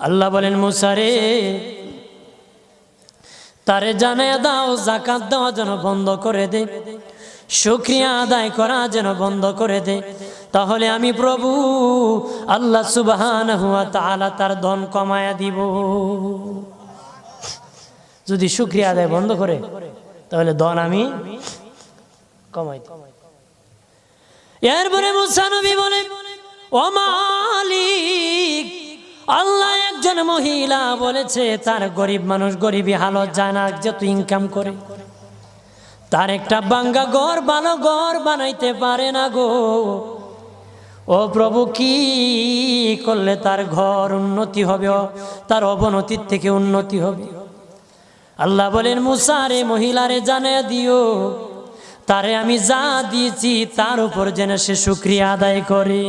আল্লাহ বলেন মুসা রে তারে জানায়া দাও যাকাত দেওয়া যেন বন্ধ করে দে, শুকরিয়া আদায় করা যেন বন্ধ করে দে, তাহলে আমি প্রভু আল্লাহ সুবহানাহু ওয়া তাআলা তার ধন কমায়া দিব। যদি শুকরিয়া আদায় বন্ধ করে তাহলে ধন আমি কমাই দেব। এরপরে মুসা নবী বলে ও মালিক, আল্লাহ একজন মহিলা বলেছে তার গরিব মানুষ গরিবী হালত যায় না, যত ইনকাম করে তার একটা ভাঙ্গা ঘর ভালো ঘর বানাইতে পারে না গো। ও প্রভু কি করলে তার ঘর উন্নতি হবে, তার অবনতির থেকে উন্নতি হবে? আল্লাহ বলেন মুসা রে মহিলারে জানিয়ে দিও তারে আমি যা দিয়েছি তার উপর যেন সে শুকরিয়া আদায় করে।